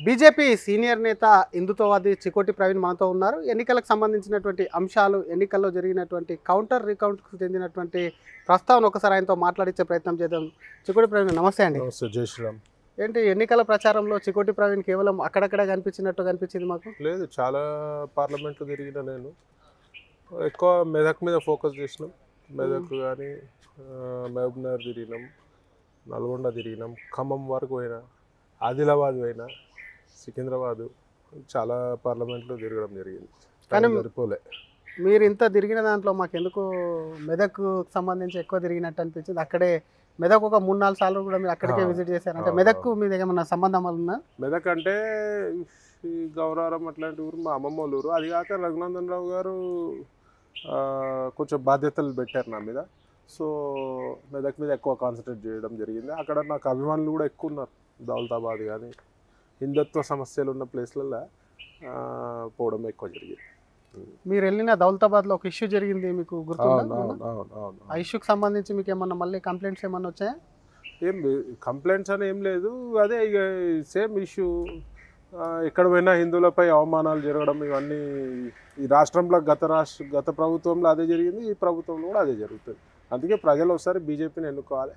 BJP senior నేత హిందుత్వవాది చికోటి ప్రవీణ్ మనతో ఉన్నారు. ఎన్నికలకు సంబంధించినటువంటి అంశాలు, ఎన్నికల్లో జరిగినటువంటి కౌంటర్ రీకౌంట్కు చెందినటువంటి ప్రస్తావన ఒకసారి ఆయనతో మాట్లాడించే ప్రయత్నం చేద్దాం. చికోటి ప్రవీణ్ నమస్తే అండి. నమస్తే, జై శ్రీరామ్. ఏంటి ఎన్నికల ప్రచారంలో చికోటి ప్రవీణ్ కేవలం అక్కడక్కడ కనిపించినట్టు కనిపించింది మాకు? లేదు, చాలా పార్లమెంట్లు తిరిగిన నేను ఎక్కువ మెదక్ మీద ఫోకస్ చేసినాం. మెదక్ కానీ మహబూబ్నగర్ తిరిగినాం, నల్గొండ తిరిగినాం, ఖమ్మం వరకు పోయినా, ఆదిలాబాద్ పోయినా, సికింద్రాబాద్, చాలా పార్లమెంట్లో తిరగడం జరిగింది. కానీ సరిపోలే. మీరు ఇంత తిరిగిన దాంట్లో మాకు ఎందుకు మెదక్ సంబంధించి ఎక్కువ తిరిగినట్టు అనిపించింది? అక్కడే మెదక్ ఒక 3-4 సార్లు కూడా మీరు అక్కడికే విజిట్ చేశారు. అంటే మెదక్ మీ దగ్గర ఏమన్నా సంబంధం ఉందా? మెదక్ అంటే ఈ గౌరవరం అట్లాంటి ఊరు మా అమ్మమ్మ ఊరు. అది కాక రఘునందన్ రావు గారు కొంచెం బాధ్యతలు పెట్టారు నా మీద. సో మెదక్ మీద ఎక్కువ కాన్సన్ట్రేట్ చేయడం జరిగింది. అక్కడ నాకు అభిమానులు కూడా ఎక్కువ ఉన్నారు. దౌలతాబాద్ కానీ హిందుత్వ సమస్యలు ఉన్న ప్లేస్లలో పోవడం ఎక్కువ జరిగింది. మీరు వెళ్ళిన దౌలతాబాద్లో ఒక ఇష్యూ జరిగింది, మీకు గుర్తుందా? ఆ ఇష్యూకి సంబంధించి మీకు ఏమన్నా మళ్ళీ కంప్లైంట్స్ ఏమన్నా వచ్చాయా? ఏం కంప్లైంట్స్ అని ఏం లేదు. అదే ఇక సేమ్ ఇష్యూ. ఎక్కడ పోయినా హిందువులపై అవమానాలు జరగడం, ఇవన్నీ ఈ రాష్ట్రంలో గత ప్రభుత్వంలో అదే జరిగింది, ఈ ప్రభుత్వంలో కూడా అదే జరుగుతుంది. అందుకే ప్రజలు ఒకసారి బీజేపీని ఎన్నుకోవాలి.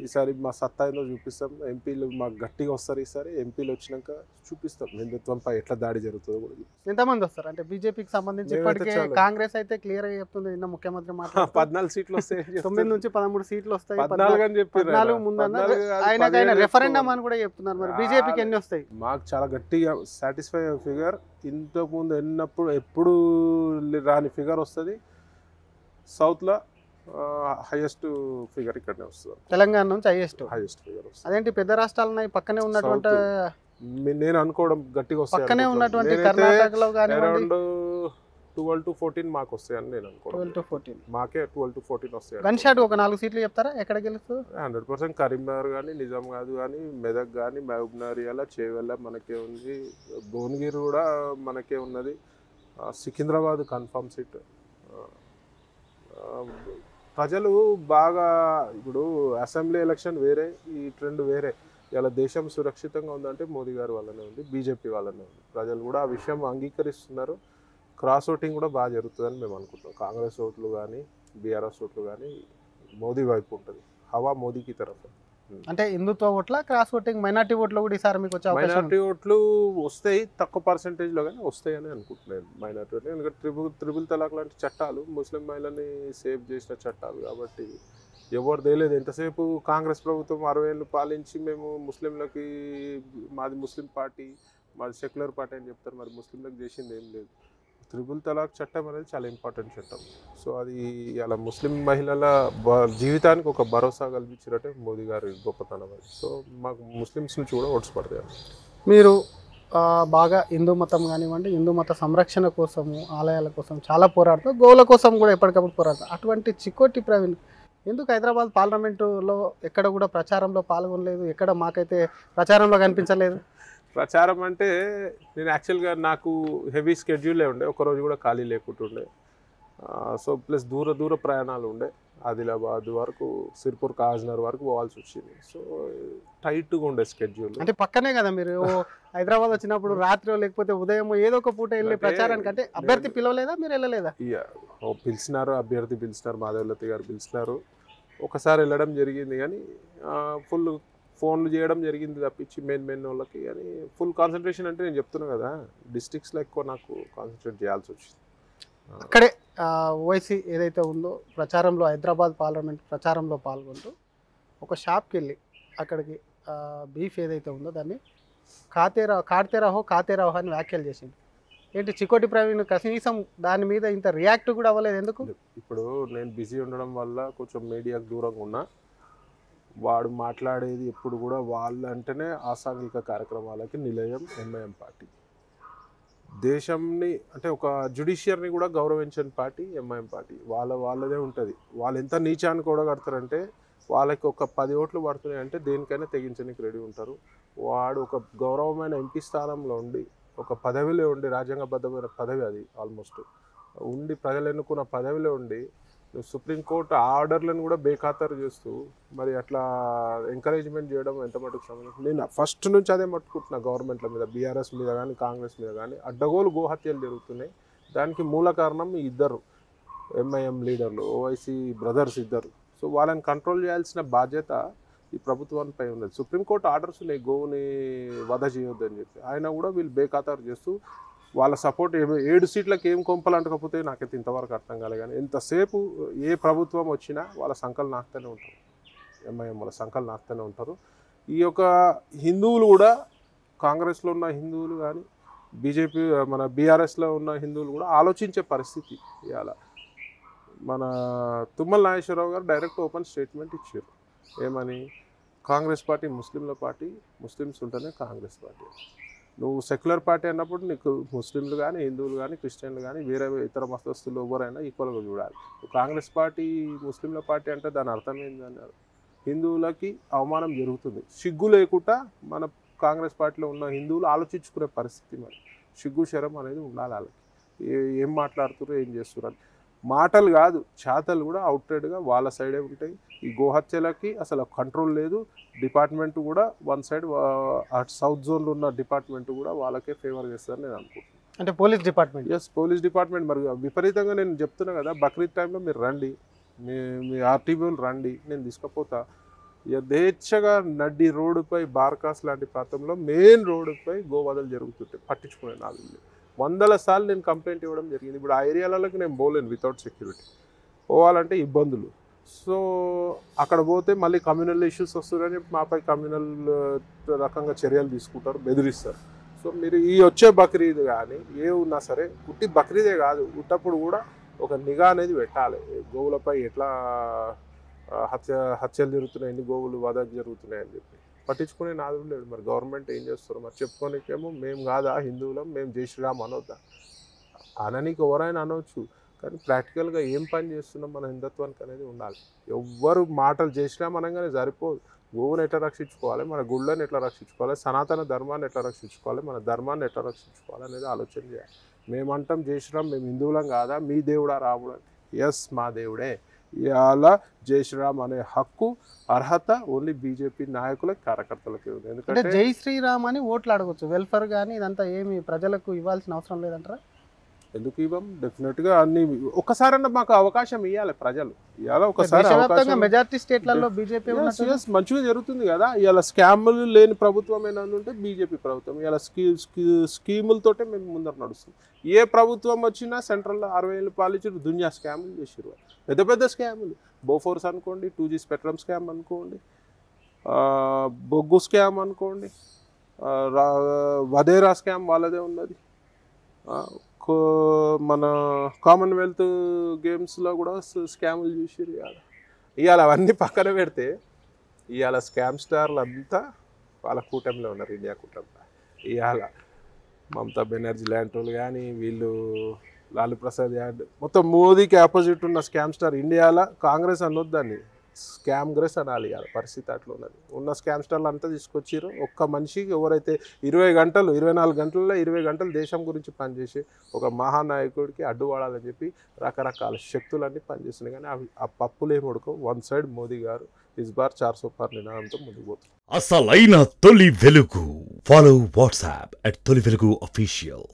ఈసారి మా సత్తా ఏందో చూపిస్తాం. ఎంపీలు మాకు గట్టిగా వస్తారు. ఈసారి ఎంపీలు వచ్చినాక చూపిస్తాం హిందుత్వంపై ఎట్లా దాడి జరుగుతుందో కూడా. ఎంతమంది వస్తారు అంటే బీజేపీకి సంబంధించి? ఇప్పటికే కాంగ్రెస్ అయితే క్లియర్ గా చెప్తుంది, నిన్న ముఖ్యమంత్రి మాట 14 సీట్లు వస్తాయి, 9 నుంచి 13 సీట్లు వస్తాయి, 14 అని చెప్పారు. 14 ముందన్న ఆయన రెఫరెండం అని కూడా చెప్తున్నారు. మరి బీజేపీకి ఎన్ని వస్తాయి? మాకు చాలా గట్టిగా సాటిస్ఫై ఫిగర్, ఇంతకుముందు ఎప్పుడు రాని ఫిగర్ వస్తుంది. సౌత్లో హైయెస్ట్ ఫిగర్ ఇక్కడనే వస్తుంది. తెలంగాణ నుంచి హైయెస్ట్ ఫిగర్ వస్తుంది. అదేంటి పెద్ద రాష్ట్రాలు పక్కనే ఉన్నటువంటి, నేను అనుకోవడం గట్టిగా వస్తాయి పక్కనే ఉన్నటువంటి కర్ణాటకలో కానీ అరౌండ్ 12 to 14 మాకు వస్తాయని నేను అనుకోవడం. 12 to 14 మాకే 12 to 14 వస్తాయి. గన్ షాట్ ఒక 4 సీట్లు చెప్తారా ఎక్కడ గెలుస్తుంది? 100% కరీంనగర్ కానీ, నిజామాబాద్ కానీ, మెదక్ కానీ, మహబూబ్నగర్, ఇలా చేవెళ్ళ మనకే ఉంది, భువనగిరి కూడా మనకే ఉన్నది, సికింద్రాబాద్ కన్ఫర్మ్ సీట్. ప్రజలు బాగా ఇప్పుడు అసెంబ్లీ ఎలక్షన్ వేరే, ఈ ట్రెండ్ వేరే. ఇలా దేశం సురక్షితంగా ఉందంటే మోదీ గారి వల్లనే ఉంది, బీజేపీ వల్లనే ఉంది. ప్రజలు కూడా ఆ విషయం అంగీకరిస్తున్నారు. క్రాస్ ఓటింగ్ కూడా బాగా జరుగుతుందని మేము అనుకుంటున్నాం. కాంగ్రెస్ ఓట్లు కానీ, బీఆర్ఎస్ ఓట్లు కానీ మోదీ వైపు ఉంటుంది. హవా మోదీకి తరఫు. అంటే హిందుత్వ ఓట్ల, క్రాస్ ఓటింగ్, మైనార్టీ ఓట్లు కూడా ఈసారి మీకు వచ్చే అవకాశం? మైనార్టీ ఓట్లు వస్తాయి, తక్కువ పర్సెంటేజ్లో కానీ వస్తాయని అనుకుంటున్నాను మైనార్టీ ఓట్లు. ఎందుకంటే త్రిబుల్ తలాక్ లాంటి చట్టాలు ముస్లిం మహిళని సేవ్ చేసిన చట్టాలు కాబట్టి ఎవరు తెలియదు. ఎంతసేపు కాంగ్రెస్ ప్రభుత్వం 60 ఏళ్ళు పాలించి మేము ముస్లింలకి, మాది ముస్లిం పార్టీ, మాది సెక్యులర్ పార్టీ అని చెప్తారు. మరి ముస్లింలకు చేసింది ఏం లేదు. త్రిబుల్ తలాక్ చట్టం అనేది చాలా ఇంపార్టెంట్ చట్టం. సో అది అలా ముస్లిం మహిళల జీవితానికి ఒక భరోసా కల్పించినట్టే మోదీ గారి గొప్పతనం అది. సో మాకు ముస్లిమ్స్ నుంచి కూడా ఓట్స్ పడతాయి. మీరు బాగా హిందూ మతం కానివ్వండి, హిందూ మత సంరక్షణ కోసము, ఆలయాల కోసం చాలా పోరాడుతారు, గోవుల కోసం కూడా ఎప్పటికప్పుడు పోరాడతారు. అటువంటి చికోటి ప్రవీణ్ ఎందుకు హైదరాబాద్ పార్లమెంటులో ఎక్కడ కూడా ప్రచారంలో పాల్గొనలేదు? ఎక్కడ మాకైతే ప్రచారంలో కనిపించలేదు. ప్రచారం అంటే నేను యాక్చువల్గా నాకు హెవీ స్కెడ్యూలే ఉండే, ఒకరోజు కూడా ఖాళీ లేకుంటుండే. సో ప్లస్ దూర ప్రయాణాలు ఉండే. ఆదిలాబాద్ వరకు, సిర్పూర్, కాజ్నగర్ వరకు పోవాల్సి వచ్చింది. సో టైట్గా ఉండే స్కెడ్యూల్. అంటే పక్కనే కదా మీరు హైదరాబాద్ వచ్చినప్పుడు రాత్రి లేకపోతే ఉదయం ఏదో ఒక పూట వెళ్ళి ప్రచారానికి, అంటే అభ్యర్థి పిలవలేదా, మీరు వెళ్ళలేదా? పిలిచినారు, అభ్యర్థి పిలిచినారు, మాధవలతి గారు పిలిచినారు. ఒకసారి వెళ్ళడం జరిగింది కానీ ఫుల్ ఫోన్లు చేయడం జరిగింది తప్పించి మెయిన్ వాళ్ళకి. కానీ ఫుల్ కాన్సన్ట్రేషన్ అంటే నేను చెప్తున్నా కదా, డిస్ట్రిక్ట్స్లో ఎక్కువ నాకు కాన్సన్ట్రేట్ చేయాల్సి వచ్చింది. అక్కడే ఓవైసీ ఏదైతే ఉందో ప్రచారంలో, హైదరాబాద్ పార్లమెంట్ ప్రచారంలో పాల్గొంటూ ఒక షాప్కి వెళ్ళి అక్కడికి బీఫ్ ఏదైతే ఉందో దాన్ని కాతేరాహో అని వ్యాఖ్యలు చేసింది. ఏంటి చికోటి ప్రవీణ్ కనీసం దాని మీద ఇంత రియాక్ట్ కూడా అవ్వలేదు ఎందుకు? ఇప్పుడు నేను బిజీ ఉండడం వల్ల కొంచెం మీడియాకు దూరంగా ఉన్నా. వాడు మాట్లాడేది ఎప్పుడు కూడా వాళ్ళంటేనే అసాంఘిక కార్యక్రమాలకి నిలయం ఎంఐఎం పార్టీ. దేశంని అంటే ఒక జ్యుడిషియర్ని కూడా గౌరవించని పార్టీ ఎంఐఎం పార్టీ. వాళ్ళదే ఉంటుంది. వాళ్ళు ఎంత నీచాన్ని కూడా కడతారంటే, వాళ్ళకి ఒక 10 ఓట్లు పడుతున్నాయి అంటే దేనికైనా తెగించడానికి రెడీ ఉంటారు. వాడు ఒక గౌరవమైన ఎంపీ స్థానంలో ఉండి, ఒక పదవిలో ఉండి, రాజ్యాంగబద్ధమైన పదవి అది ఆల్మోస్ట్ ఉండి, ప్రజలు ఎన్నుకున్న పదవిలో ఉండి సుప్రీంకోర్టు ఆర్డర్లను కూడా బేఖాతరు చేస్తూ మరి అట్లా ఎంకరేజ్మెంట్ చేయడం ఎంత మటుకు సంబంధం. నేను ఫస్ట్ నుంచి అదే మట్టుకుంటున్నా గవర్నమెంట్ల మీద, బీఆర్ఎస్ మీద కానీ కాంగ్రెస్ మీద కానీ అడ్డగోలు గోహత్యలు జరుగుతున్నాయి. దానికి మూల కారణం ఈ ఇద్దరు ఎంఐఎం లీడర్లు, ఓవైసీ బ్రదర్స్ ఇద్దరు. సో వాళ్ళని కంట్రోల్ చేయాల్సిన బాధ్యత ఈ ప్రభుత్వానిపై ఉన్నది. సుప్రీంకోర్టు ఆర్డర్స్ ఉన్నాయి గోవుని వధ చేయొద్దని చెప్పి, ఆయన కూడా వీళ్ళు బేఖాతరు చేస్తూ వాళ్ళ సపోర్ట్ 7 సీట్లకు ఏం కొంపలంటకపోతే నాకైతే ఇంతవరకు అర్థం కాలే. కానీ ఎంతసేపు ఏ ప్రభుత్వం వచ్చినా వాళ్ళ సంకలు నాకుతూనే ఉంటారు, ఎంఐఎం వాళ్ళ సంకలు నాకుతూనే ఉంటారు. ఈ యొక్క హిందువులు కూడా, కాంగ్రెస్లో ఉన్న హిందువులు కానీ బీజేపీ మన బీఆర్ఎస్లో ఉన్న హిందువులు కూడా ఆలోచించే పరిస్థితి ఇవాళ. మన తుమ్మల నాగేశ్వరరావు గారు డైరెక్ట్ ఓపెన్ స్టేట్మెంట్ ఇచ్చారు. ఏమని? కాంగ్రెస్ పార్టీ ముస్లింల పార్టీ, ముస్లిమ్స్ ఉంటేనే కాంగ్రెస్ పార్టీ. నువ్వు సెక్యులర్ పార్టీ అన్నప్పుడు నీకు ముస్లింలు కానీ హిందువులు కానీ క్రిస్టియన్లు కానీ వేరే ఇతర మతస్థులు ఎవరైనా ఈక్వల్గా చూడాలి. కాంగ్రెస్ పార్టీ ముస్లింల పార్టీ అంటే దాని అర్థం ఏంటి అన్నారు? హిందువులకి అవమానం జరుగుతుంది. సిగ్గు లేకుండా మన కాంగ్రెస్ పార్టీలో ఉన్న హిందువులు ఆలోచించుకునే పరిస్థితి. మరి సిగ్గు శరం అనేది ఉండాలి వాళ్ళకి. ఏం మాట్లాడుతున్నారు, ఏం చేస్తున్నారు, మాటలు కాదు చేతలు కూడా అవుట్రైడ్గా వాళ్ళ సైడే ఉంటాయి. ఈ గోహత్యలకి అసలు కంట్రోల్ లేదు. డిపార్ట్మెంట్ కూడా వన్ సైడ్, అటు సౌత్ జోన్లో ఉన్న డిపార్ట్మెంట్ కూడా వాళ్ళకే ఫేవర్ చేస్తారని నేను అనుకుంటున్నాను. అంటే police department? Yes, police department. మరి విపరీతంగా నేను చెప్తున్నా కదా, బక్రీద్ టైంలో మీరు రండి, మీ ఆర్టీవీలు రండి, నేను తీసుకుపోతా. యథేచ్ఛగా నడ్డి రోడ్డుపై బార్కాస్ లాంటి ప్రాంతంలో మెయిన్ రోడ్డుపై గోవధలు జరుగుతుంటాయి, పట్టించుకునే నాలుగు 100 సార్లు నేను కంప్లైంట్ ఇవ్వడం జరిగింది. ఇప్పుడు ఆ ఏరియాలలోకి నేను పోలేను వితౌట్ సెక్యూరిటీ, పోవాలంటే ఇబ్బందులు. సో అక్కడ పోతే మళ్ళీ కమ్యూనల్ ఇష్యూస్ వస్తున్నాయని చెప్పి మాపై కమ్యూనల్ రకంగా చర్యలు తీసుకుంటారు, బెదిరిస్తారు. సో మీరు ఈ వచ్చే బక్రీద్ కానీ ఏ ఉన్నా సరే, ఉట్టి బక్రీదే కాదు, ఉట్టప్పుడు కూడా ఒక నిఘా అనేది పెట్టాలి. గోవులపై ఎట్లా హత్యలు జరుగుతున్నాయి, ఎన్ని గోవులు వధ జరుగుతున్నాయి అని చెప్పి పట్టించుకునే నాదుడు లేడు. మరి గవర్నమెంట్ ఏం చేస్తారు? మరి చెప్పుకోనికేమో మేము కాదా హిందువులం, మేము జై శ్రీరామ్ అనొద్దా? అననీకి ఎవరైనా అనవచ్చు, కానీ ప్రాక్టికల్గా ఏం పని చేస్తున్నాం మన హిందుత్వానికి అనేది ఉండాలి. ఎవ్వరు మాటలు జై శ్రీరామ్ అనగానే సరిపోదు. గోవును ఎట్లా రక్షించుకోవాలి, మన గుళ్ళని ఎట్లా రక్షించుకోవాలి, సనాతన ధర్మాన్ని ఎట్లా రక్షించుకోవాలి, మన ధర్మాన్ని ఎట్లా రక్షించుకోవాలి అనేది ఆలోచన చేయాలి. మేమంటాం జై శ్రీరామ్, మేము హిందువులం కాదా, మీ దేవుడా రాముడు? ఎస్, మా దేవుడే. ఇవాళ జై శ్రీరామ్ అనే హక్కు, అర్హత ఓన్లీ బీజేపీ నాయకులకు, కార్యకర్తలకి ఉంది. ఎందుకంటే జై శ్రీరామ్ అని ఓట్లు అడగచ్చు, వెల్ఫేర్ కానీ ఇదంతా ఏమి ప్రజలకు ఇవ్వాల్సిన అవసరం లేదంటారా? ఎందుకు ఇవ్వం? డెఫినెట్గా అన్ని ఒక్కసారన్నా మాకు అవకాశం ఇవ్వాలి ప్రజలు. ఇవాళ ఒకసారి మెజారిటీ స్టేట్లలో బీజేపీ మంచిగా జరుగుతుంది కదా. ఇవాళ స్కాములు లేని ప్రభుత్వం ఏమైనా ఉంటే బీజేపీ ప్రభుత్వం. ఇవాళ స్కీములతోటే మేము ముందర నడుస్తాం. ఏ ప్రభుత్వం వచ్చినా సెంట్రల్లో 60 ఏళ్ళు పాలించారు, దునియా స్కాములు చేసారు, పెద్ద పెద్ద స్కాములు. బోఫోర్స్ అనుకోండి, 2G స్పెక్ట్రమ్ స్కామ్ అనుకోండి, బొగ్గు స్కామ్ అనుకోండి, వదేరా స్కామ్ వాళ్ళదే ఉన్నది. మన కామన్వెల్త్ గేమ్స్లో కూడా స్కాములు చూసారు. ఇవాళ అవన్నీ పక్కన పెడితే ఇవాళ స్కామ్ స్టార్లు అంతా వాళ్ళ కూటమిలో ఉన్నారు, ఇండియా కూటమిలో. ఇవాళ మమతా బెనర్జీ లాంటి వాళ్ళు కానీ, వీళ్ళు లాలూ ప్రసాద్ యాదవ్, మొత్తం మోదీకి ఆపోజిట్ ఉన్న స్కామ్ స్టార్. ఇండియాలో కాంగ్రెస్ అనొద్దని స్కామ్ గ్రెస్ అనాలి. ఇవాళ పరిస్థితి అట్లా ఉన్నది. ఉన్న స్కామ్ స్టార్లు అంతా తీసుకొచ్చారు. ఒక్క మనిషికి ఎవరైతే 24 గంటల్లో 20 గంటలు దేశం గురించి పనిచేసి ఒక మహానాయకుడికి అడ్డుపడాలని చెప్పి రకరకాల శక్తులన్నీ పనిచేస్తున్నాయి. కానీ అవి ఆ పప్పులు ఏమి ఉడకవు. వన్ సైడ్ మోదీ గారు ఇస్ బార్ 400 పార్ నినాదంతో ముందుకు పోతుంది. అసలైన తొలి వెలుగు. ఫాలో వాట్సాప్ @తొలి వెలుగు official.